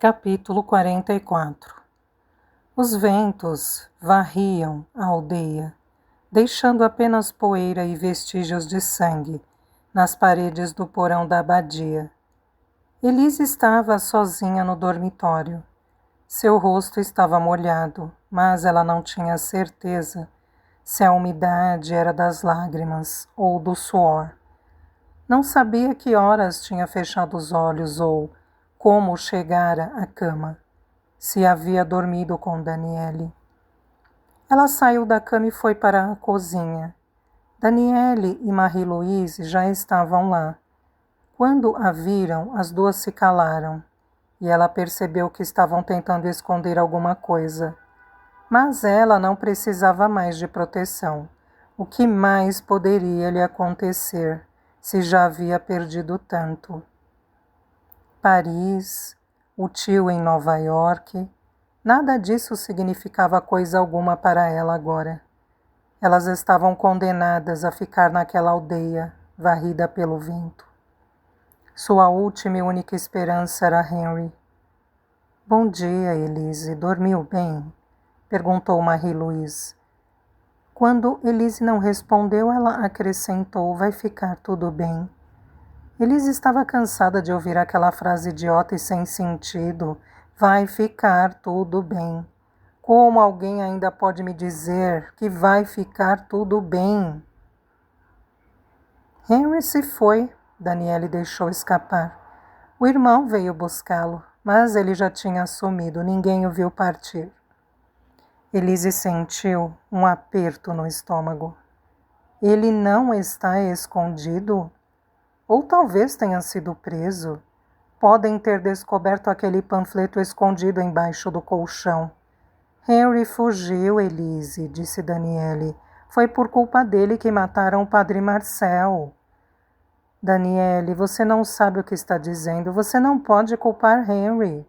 Capítulo 44. Os ventos varriam a aldeia, deixando apenas poeira e vestígios de sangue nas paredes do porão da abadia. Elise estava sozinha no dormitório. Seu rosto estava molhado, mas ela não tinha certeza se a umidade era das lágrimas ou do suor. Não sabia que horas tinha fechado os olhos ou como chegara à cama, se havia dormido com Daniele. Ela saiu da cama e foi para a cozinha. Daniele e Marie-Louise já estavam lá. Quando a viram, as duas se calaram, e ela percebeu que estavam tentando esconder alguma coisa. Mas ela não precisava mais de proteção. O que mais poderia lhe acontecer se já havia perdido tanto? Paris, o tio em Nova York, nada disso significava coisa alguma para ela agora. Elas estavam condenadas a ficar naquela aldeia, varrida pelo vento. Sua última e única esperança era Henry. Bom dia, Elise. Dormiu bem? Perguntou Marie-Louise. Quando Elise não respondeu, ela acrescentou, vai ficar tudo bem. Elise estava cansada de ouvir aquela frase idiota e sem sentido. Vai ficar tudo bem. Como alguém ainda pode me dizer que vai ficar tudo bem? Henry se foi, Daniele deixou escapar. O irmão veio buscá-lo, mas ele já tinha sumido, ninguém o viu partir. Elise sentiu um aperto no estômago. Ele não está escondido? Ou talvez tenha sido preso. Podem ter descoberto aquele panfleto escondido embaixo do colchão. Henry fugiu, Elise, disse Daniele. Foi por culpa dele que mataram o padre Marcel. Daniele, você não sabe o que está dizendo. Você não pode culpar Henry.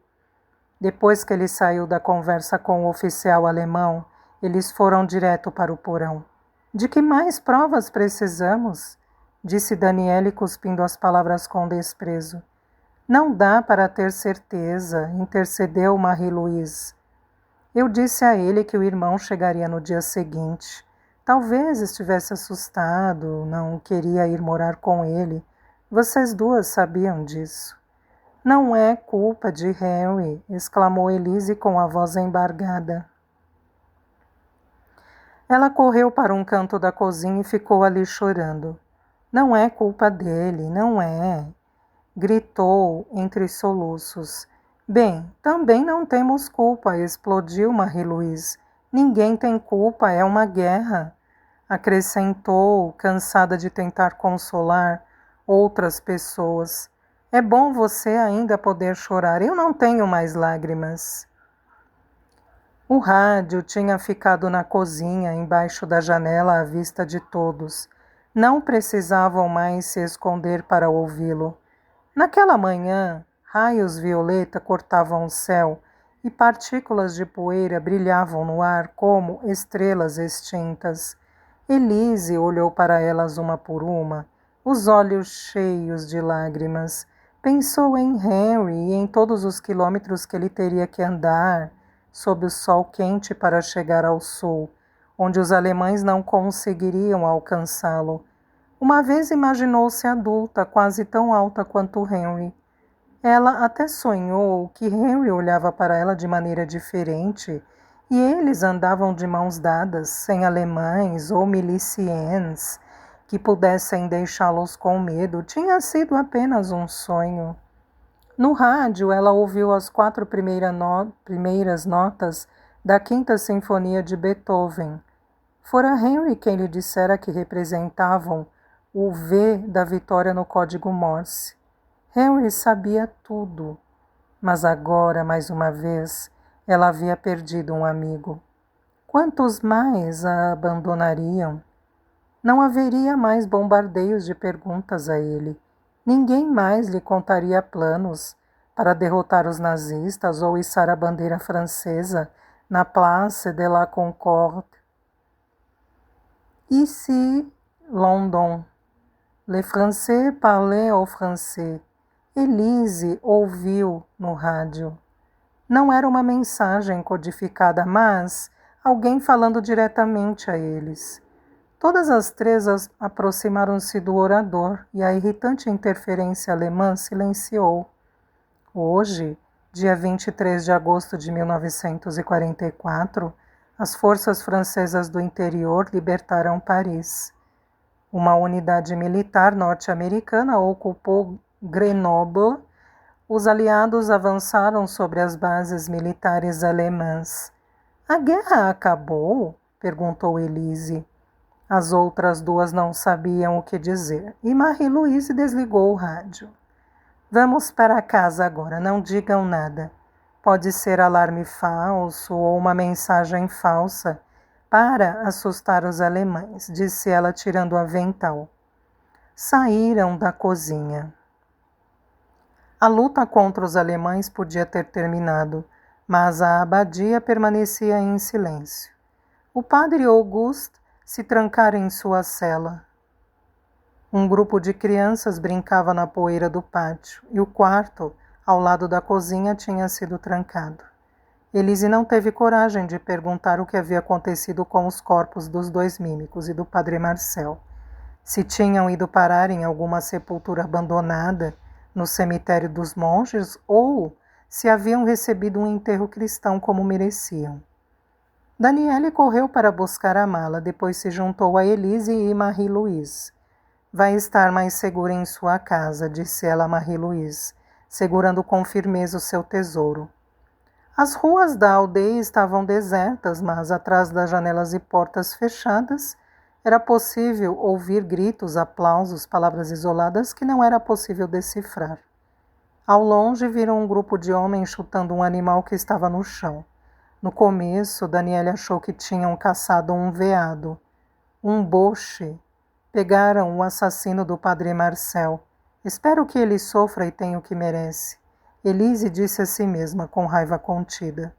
Depois que ele saiu da conversa com o oficial alemão, eles foram direto para o porão. De que mais provas precisamos? Disse Daniele, cuspindo as palavras com desprezo. Não dá para ter certeza, intercedeu Marie-Louise. Eu disse a ele que o irmão chegaria no dia seguinte. Talvez estivesse assustado, não queria ir morar com ele. Vocês duas sabiam disso. Não é culpa de Henry, exclamou Elise com a voz embargada. Ela correu para um canto da cozinha e ficou ali chorando. Não é culpa dele, não é, gritou entre soluços. Bem, também não temos culpa, explodiu Marie-Louise. Ninguém tem culpa, é uma guerra, acrescentou, cansada de tentar consolar outras pessoas. É bom você ainda poder chorar, eu não tenho mais lágrimas. O rádio tinha ficado na cozinha, embaixo da janela à vista de todos. Não precisavam mais se esconder para ouvi-lo. Naquela manhã, raios violeta cortavam o céu e partículas de poeira brilhavam no ar como estrelas extintas. Elise olhou para elas uma por uma, os olhos cheios de lágrimas. Pensou em Henry e em todos os quilômetros que ele teria que andar sob o sol quente para chegar ao sul, onde os alemães não conseguiriam alcançá-lo. Uma vez imaginou-se adulta, quase tão alta quanto Henry. Ela até sonhou que Henry olhava para ela de maneira diferente e eles andavam de mãos dadas, sem alemães ou milicianos que pudessem deixá-los com medo. Tinha sido apenas um sonho. No rádio, ela ouviu as 4 primeiras notas da Quinta Sinfonia de Beethoven. Fora Henry quem lhe dissera que representavam o V da vitória no código Morse. Henry sabia tudo, mas agora, mais uma vez, ela havia perdido um amigo. Quantos mais a abandonariam? Não haveria mais bombardeios de perguntas a ele. Ninguém mais lhe contaria planos para derrotar os nazistas ou içar a bandeira francesa na Place de la Concorde. Ici, London. Les Français parlaient au français. Elise ouviu no rádio. Não era uma mensagem codificada, mas alguém falando diretamente a eles. Todas as três aproximaram-se do orador e a irritante interferência alemã silenciou. Hoje, dia 23 de agosto de 1944, as forças francesas do interior libertaram Paris. Uma unidade militar norte-americana ocupou Grenoble. Os aliados avançaram sobre as bases militares alemãs. A guerra acabou? Perguntou Elise. As outras duas não sabiam o que dizer e Marie-Louise desligou o rádio. Vamos para casa agora, não digam nada. Pode ser alarme falso ou uma mensagem falsa para assustar os alemães, disse ela tirando o avental. Saíram da cozinha. A luta contra os alemães podia ter terminado, mas a abadia permanecia em silêncio. O padre Auguste se trancara em sua cela. Um grupo de crianças brincava na poeira do pátio e o quarto, ao lado da cozinha, tinha sido trancado. Elise não teve coragem de perguntar o que havia acontecido com os corpos dos dois mímicos e do padre Marcel. Se tinham ido parar em alguma sepultura abandonada no cemitério dos monges ou se haviam recebido um enterro cristão como mereciam. Daniele correu para buscar a mala, depois se juntou a Elise e Marie-Louise. Vai estar mais segura em sua casa, disse ela a Marie-Louise, segurando com firmeza o seu tesouro. As ruas da aldeia estavam desertas, mas atrás das janelas e portas fechadas era possível ouvir gritos, aplausos, palavras isoladas que não era possível decifrar. Ao longe viram um grupo de homens chutando um animal que estava no chão. No começo, Daniele achou que tinham caçado um veado, um boche. Pegaram o assassino do padre Marcel. Espero que ele sofra e tenha o que merece. Elise disse a si mesma, com raiva contida.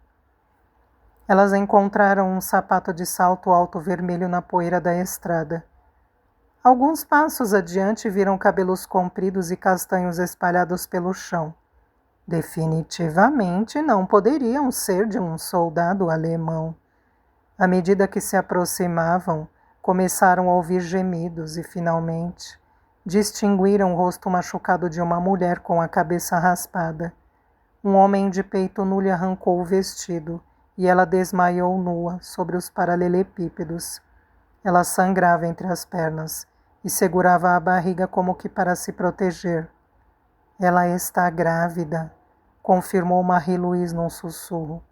Elas encontraram um sapato de salto alto vermelho na poeira da estrada. Alguns passos adiante viram cabelos compridos e castanhos espalhados pelo chão. Definitivamente não poderiam ser de um soldado alemão. À medida que se aproximavam, começaram a ouvir gemidos e, finalmente, distinguiram o rosto machucado de uma mulher com a cabeça raspada. Um homem de peito nu lhe arrancou o vestido e ela desmaiou nua sobre os paralelepípedos. Ela sangrava entre as pernas e segurava a barriga como que para se proteger. Ela está grávida, confirmou Marie-Louise num sussurro.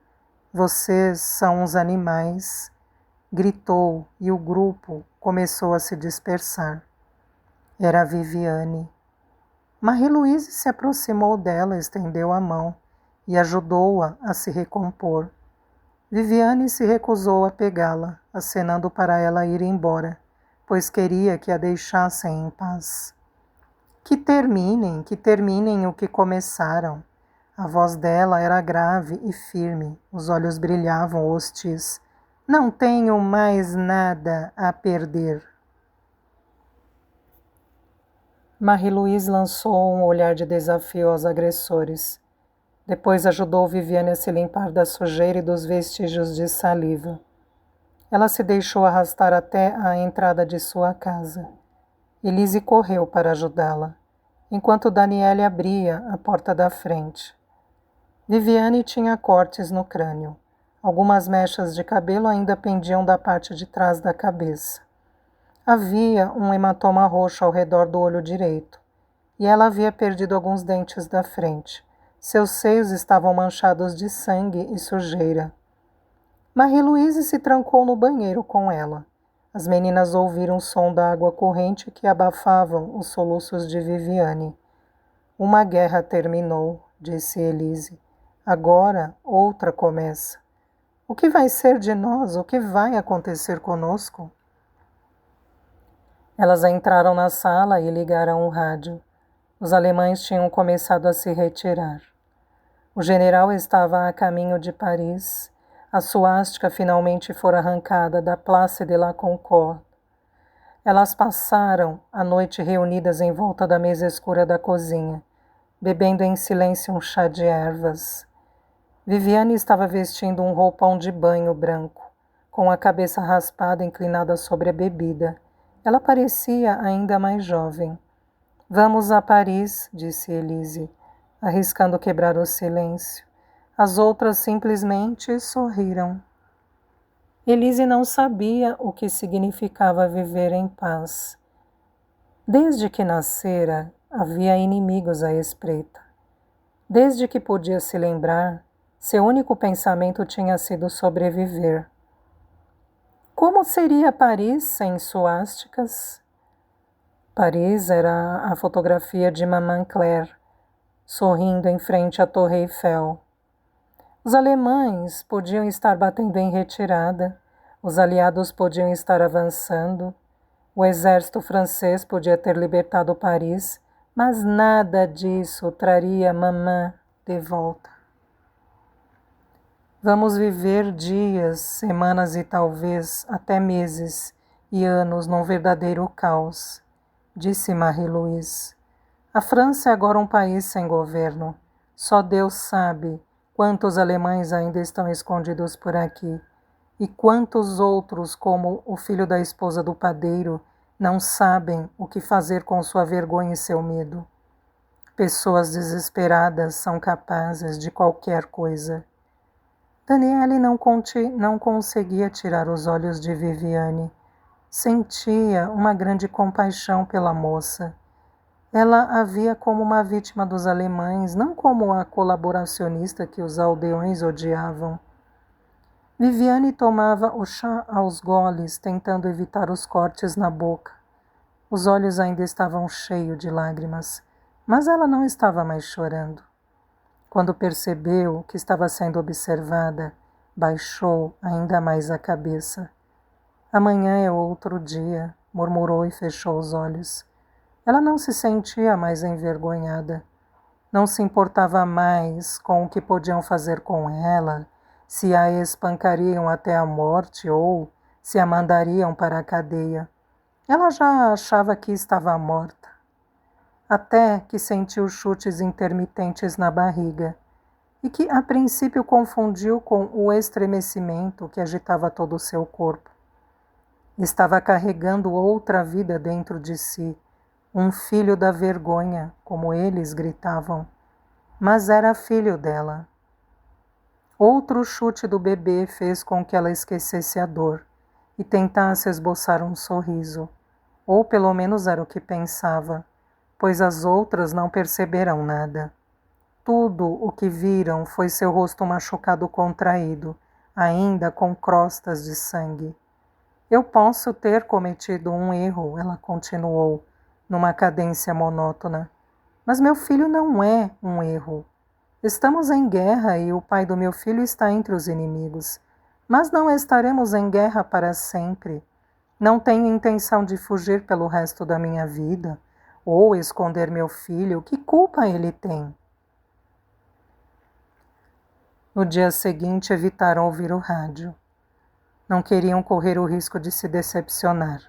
Vocês são uns animais, gritou e o grupo começou a se dispersar. Era a Viviane. Marie-Louise se aproximou dela, estendeu a mão e ajudou-a a se recompor. Viviane se recusou a pegá-la, acenando para ela ir embora, pois queria que a deixassem em paz. Que terminem o que começaram. A voz dela era grave e firme, os olhos brilhavam hostis. Não tenho mais nada a perder. Marie-Louise lançou um olhar de desafio aos agressores. Depois ajudou Viviane a se limpar da sujeira e dos vestígios de saliva. Ela se deixou arrastar até a entrada de sua casa. Elise correu para ajudá-la, enquanto Daniele abria a porta da frente. Viviane tinha cortes no crânio. Algumas mechas de cabelo ainda pendiam da parte de trás da cabeça. Havia um hematoma roxo ao redor do olho direito, e ela havia perdido alguns dentes da frente. Seus seios estavam manchados de sangue e sujeira. Marie-Louise se trancou no banheiro com ela. As meninas ouviram o som da água corrente que abafavam os soluços de Viviane. Uma guerra terminou, disse Elise. Agora outra começa. O que vai ser de nós? O que vai acontecer conosco? Elas entraram na sala e ligaram o rádio. Os alemães tinham começado a se retirar. O general estava a caminho de Paris. A suástica finalmente fora arrancada da Place de la Concorde. Elas passaram a noite reunidas em volta da mesa escura da cozinha, bebendo em silêncio um chá de ervas. Viviane estava vestindo um roupão de banho branco, com a cabeça raspada inclinada sobre a bebida. Ela parecia ainda mais jovem. Vamos a Paris, disse Elise, arriscando quebrar o silêncio. As outras simplesmente sorriram. Elise não sabia o que significava viver em paz. Desde que nascera, havia inimigos à espreita. Desde que podia se lembrar, seu único pensamento tinha sido sobreviver. Como seria Paris sem suásticas? Paris era a fotografia de Maman Claire, sorrindo em frente à Torre Eiffel. Os alemães podiam estar batendo em retirada, os aliados podiam estar avançando, o exército francês podia ter libertado Paris, mas nada disso traria Maman de volta. Vamos viver dias, semanas e talvez até meses e anos num verdadeiro caos, disse Marie-Louise. A França é agora um país sem governo. Só Deus sabe quantos alemães ainda estão escondidos por aqui e quantos outros, como o filho da esposa do padeiro, não sabem o que fazer com sua vergonha e seu medo. Pessoas desesperadas são capazes de qualquer coisa. Daniele não conseguia tirar os olhos de Viviane. Sentia uma grande compaixão pela moça. Ela a via como uma vítima dos alemães, não como a colaboracionista que os aldeões odiavam. Viviane tomava o chá aos goles, tentando evitar os cortes na boca. Os olhos ainda estavam cheios de lágrimas, mas ela não estava mais chorando. Quando percebeu que estava sendo observada, baixou ainda mais a cabeça. Amanhã é outro dia, murmurou e fechou os olhos. Ela não se sentia mais envergonhada. Não se importava mais com o que podiam fazer com ela, se a espancariam até a morte ou se a mandariam para a cadeia. Ela já achava que estava morta. Até que sentiu chutes intermitentes na barriga e que a princípio confundiu com o estremecimento que agitava todo o seu corpo. Estava carregando outra vida dentro de si, um filho da vergonha, como eles gritavam, mas era filho dela. Outro chute do bebê fez com que ela esquecesse a dor e tentasse esboçar um sorriso, ou pelo menos era o que pensava, pois as outras não perceberam nada. Tudo o que viram foi seu rosto machucado contraído, ainda com crostas de sangue. Eu posso ter cometido um erro, ela continuou, numa cadência monótona, mas meu filho não é um erro. Estamos em guerra e o pai do meu filho está entre os inimigos, mas não estaremos em guerra para sempre. Não tenho intenção de fugir pelo resto da minha vida ou esconder meu filho. Que culpa ele tem? No dia seguinte, evitaram ouvir o rádio. Não queriam correr o risco de se decepcionar.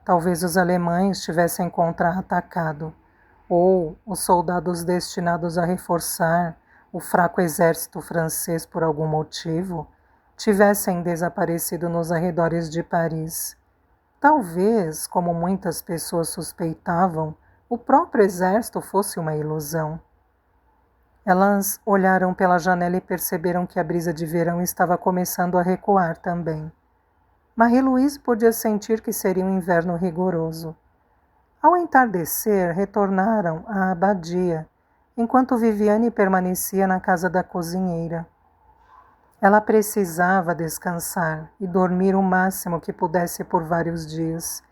Talvez os alemães tivessem contra-atacado, ou os soldados destinados a reforçar o fraco exército francês por algum motivo tivessem desaparecido nos arredores de Paris. Talvez, como muitas pessoas suspeitavam, o próprio exército fosse uma ilusão. Elas olharam pela janela e perceberam que a brisa de verão estava começando a recuar também. Marie-Louise podia sentir que seria um inverno rigoroso. Ao entardecer, retornaram à abadia, enquanto Viviane permanecia na casa da cozinheira. Ela precisava descansar e dormir o máximo que pudesse por vários dias.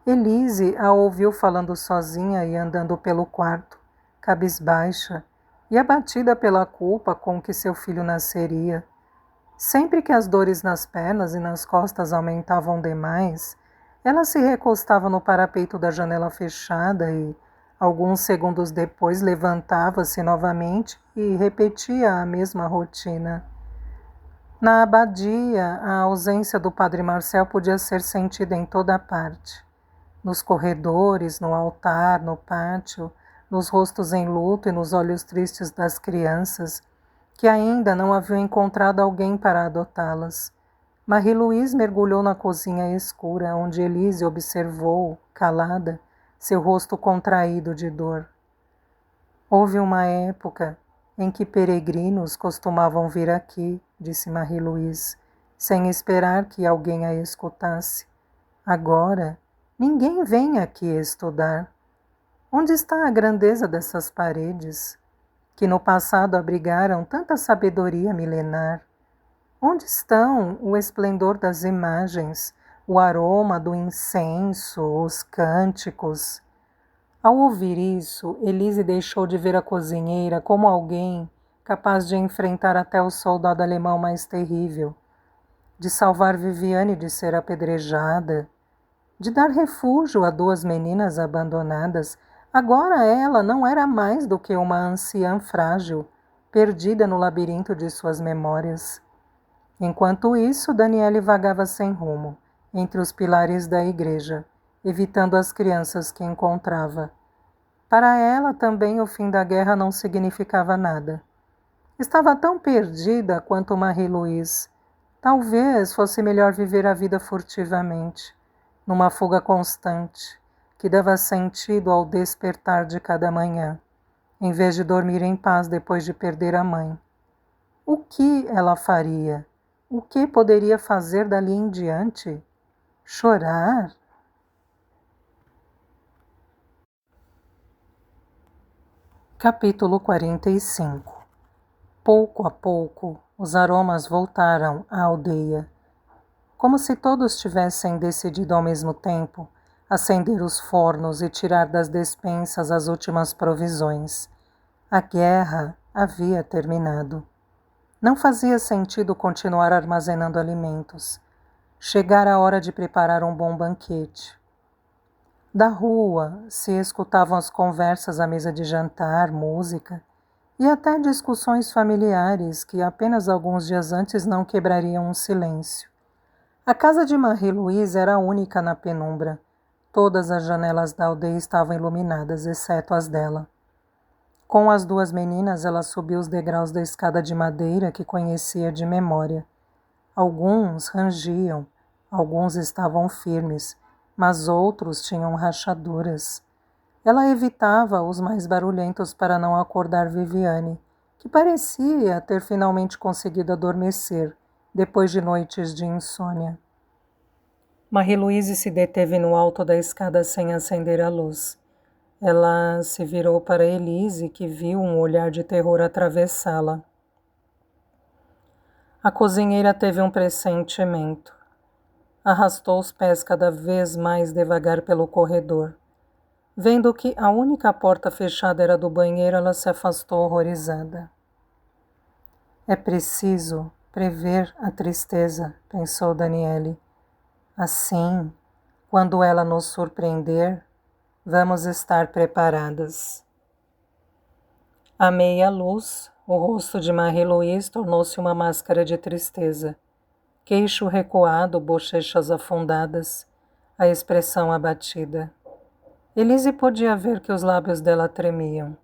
Elise a ouviu falando sozinha e andando pelo quarto, cabisbaixa e abatida pela culpa com que seu filho nasceria. Sempre que as dores nas pernas e nas costas aumentavam demais, ela se recostava no parapeito da janela fechada e, alguns segundos depois, levantava-se novamente e repetia a mesma rotina. Na abadia, a ausência do padre Marcel podia ser sentida em toda parte. Nos corredores, no altar, no pátio, nos rostos em luto e nos olhos tristes das crianças, que ainda não haviam encontrado alguém para adotá-las. Marie-Louise mergulhou na cozinha escura, onde Elise observou, calada, seu rosto contraído de dor. Houve uma época em que peregrinos costumavam vir aqui, disse Marie-Louise, sem esperar que alguém a escutasse. Agora, ninguém vem aqui estudar. Onde está a grandeza dessas paredes, que no passado abrigaram tanta sabedoria milenar? Onde estão o esplendor das imagens, o aroma do incenso, os cânticos? Ao ouvir isso, Elise deixou de ver a cozinheira como alguém capaz de enfrentar até o soldado alemão mais terrível, de salvar Viviane de ser apedrejada, de dar refúgio a duas meninas abandonadas. Agora ela não era mais do que uma anciã frágil, perdida no labirinto de suas memórias. Enquanto isso, Daniele vagava sem rumo, entre os pilares da igreja, evitando as crianças que encontrava. Para ela também o fim da guerra não significava nada. Estava tão perdida quanto Marie-Louise. Talvez fosse melhor viver a vida furtivamente, numa fuga constante, que dava sentido ao despertar de cada manhã, em vez de dormir em paz depois de perder a mãe. O que ela faria? O que poderia fazer dali em diante? Chorar? Capítulo 45. Pouco a pouco, os aromas voltaram à aldeia. Como se todos tivessem decidido ao mesmo tempo acender os fornos e tirar das despensas as últimas provisões. A guerra havia terminado. Não fazia sentido continuar armazenando alimentos. Chegara a hora de preparar um bom banquete. Da rua se escutavam as conversas à mesa de jantar, música e até discussões familiares que apenas alguns dias antes não quebrariam um silêncio. A casa de Marie-Louise era a única na penumbra. Todas as janelas da aldeia estavam iluminadas, exceto as dela. Com as duas meninas, ela subiu os degraus da escada de madeira que conhecia de memória. Alguns rangiam, alguns estavam firmes, mas outros tinham rachaduras. Ela evitava os mais barulhentos para não acordar Viviane, que parecia ter finalmente conseguido adormecer, depois de noites de insônia. Marie-Louise se deteve no alto da escada sem acender a luz. Ela se virou para Elise, que viu um olhar de terror atravessá-la. A cozinheira teve um pressentimento. Arrastou os pés cada vez mais devagar pelo corredor. Vendo que a única porta fechada era do banheiro, ela se afastou horrorizada. É preciso prever a tristeza, pensou Daniele. Assim, quando ela nos surpreender, vamos estar preparadas. À meia luz, o rosto de Marie-Louise tornou-se uma máscara de tristeza. Queixo recuado, bochechas afundadas, a expressão abatida. Elise podia ver que os lábios dela tremiam.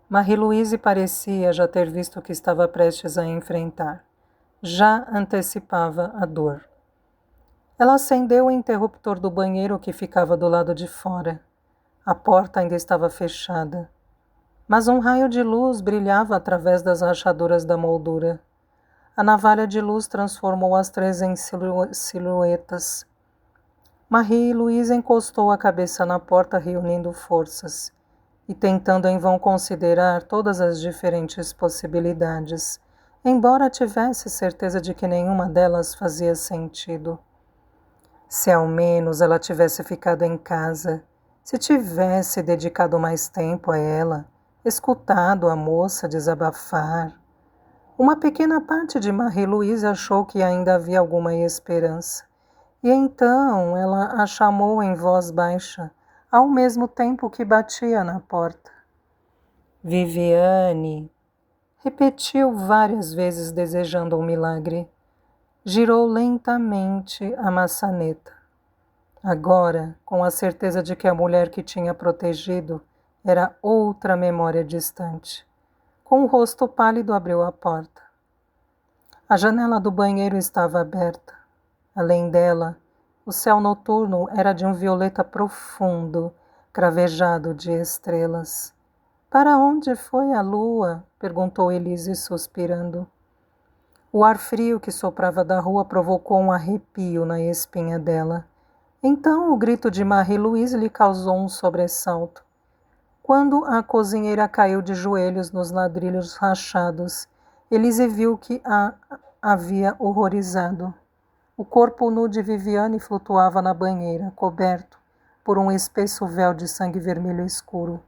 Marie-Louise parecia já ter visto o que estava prestes a enfrentar. Já antecipava a dor. Ela acendeu o interruptor do banheiro que ficava do lado de fora. A porta ainda estava fechada, mas um raio de luz brilhava através das rachaduras da moldura. A navalha de luz transformou as três em silhuetas. Marie-Louise encostou a cabeça na porta, reunindo forças e tentando em vão considerar todas as diferentes possibilidades, embora tivesse certeza de que nenhuma delas fazia sentido. Se ao menos ela tivesse ficado em casa, se tivesse dedicado mais tempo a ela, escutado a moça desabafar. Uma pequena parte de Marie-Louise achou que ainda havia alguma esperança. E então ela a chamou em voz baixa, ao mesmo tempo que batia na porta. Viviane, repetiu várias vezes desejando um milagre. Girou lentamente a maçaneta. Agora, com a certeza de que a mulher que tinha protegido era outra memória distante. Com o rosto pálido, abriu a porta. A janela do banheiro estava aberta. Além dela, o céu noturno era de um violeta profundo, cravejado de estrelas. Para onde foi a lua? Perguntou Elise, suspirando. O ar frio que soprava da rua provocou um arrepio na espinha dela. Então o grito de Marie-Louise lhe causou um sobressalto. Quando a cozinheira caiu de joelhos nos ladrilhos rachados, Elise viu que a havia horrorizado. O corpo nu de Viviane flutuava na banheira, coberto por um espesso véu de sangue vermelho escuro.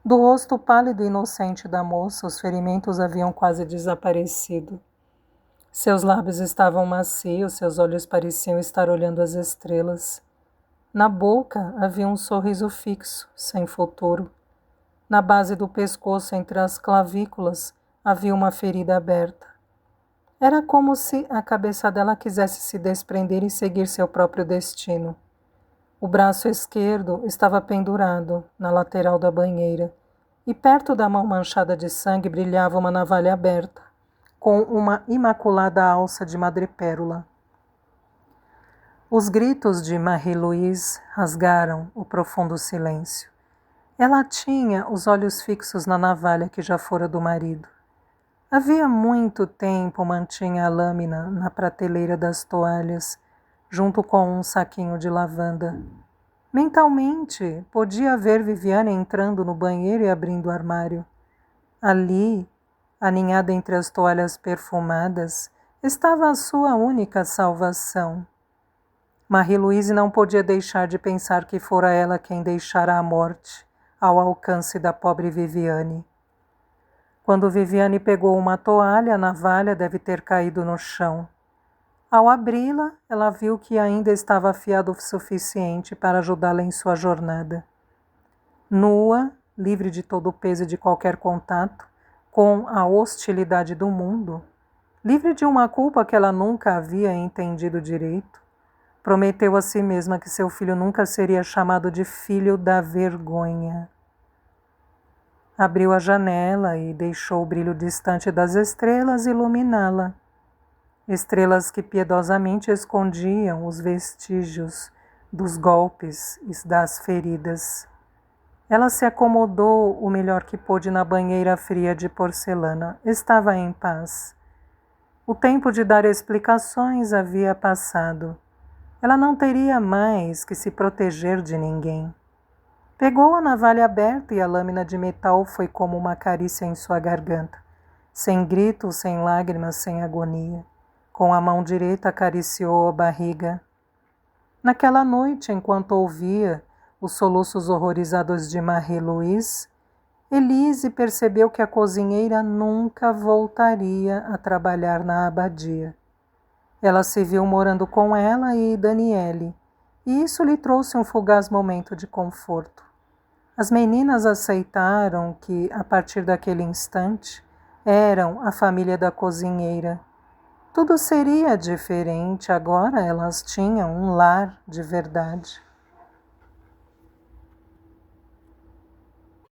Do rosto pálido e inocente da moça, os ferimentos haviam quase desaparecido. Seus lábios estavam macios, seus olhos pareciam estar olhando as estrelas. Na boca havia um sorriso fixo, sem futuro. Na base do pescoço, entre as clavículas, havia uma ferida aberta. Era como se a cabeça dela quisesse se desprender e seguir seu próprio destino. O braço esquerdo estava pendurado na lateral da banheira, e perto da mão manchada de sangue brilhava uma navalha aberta, com uma imaculada alça de madrepérola. Os gritos de Marie-Louise rasgaram o profundo silêncio. Ela tinha os olhos fixos na navalha que já fora do marido. Havia muito tempo mantinha a lâmina na prateleira das toalhas, junto com um saquinho de lavanda. Mentalmente, podia ver Viviane entrando no banheiro e abrindo o armário. Ali, aninhada entre as toalhas perfumadas, estava a sua única salvação. Marie-Louise não podia deixar de pensar que fora ela quem deixara a morte ao alcance da pobre Viviane. Quando Viviane pegou uma toalha, a navalha deve ter caído no chão. Ao abri-la, ela viu que ainda estava afiado o suficiente para ajudá-la em sua jornada. Nua, livre de todo o peso de qualquer contato com a hostilidade do mundo, livre de uma culpa que ela nunca havia entendido direito, prometeu a si mesma que seu filho nunca seria chamado de filho da vergonha. Abriu a janela e deixou o brilho distante das estrelas iluminá-la. Estrelas que piedosamente escondiam os vestígios dos golpes e das feridas. Ela se acomodou o melhor que pôde na banheira fria de porcelana. Estava em paz. O tempo de dar explicações havia passado. Ela não teria mais que se proteger de ninguém. Pegou a navalha aberta e a lâmina de metal foi como uma carícia em sua garganta, sem gritos, sem lágrimas, sem agonia. Com a mão direita acariciou a barriga. Naquela noite, enquanto ouvia os soluços horrorizados de Marie-Louise, Elise percebeu que a cozinheira nunca voltaria a trabalhar na abadia. Ela se viu morando com ela e Daniele, e isso lhe trouxe um fugaz momento de conforto. As meninas aceitaram que, a partir daquele instante, eram a família da cozinheira. Tudo seria diferente, agora elas tinham um lar de verdade.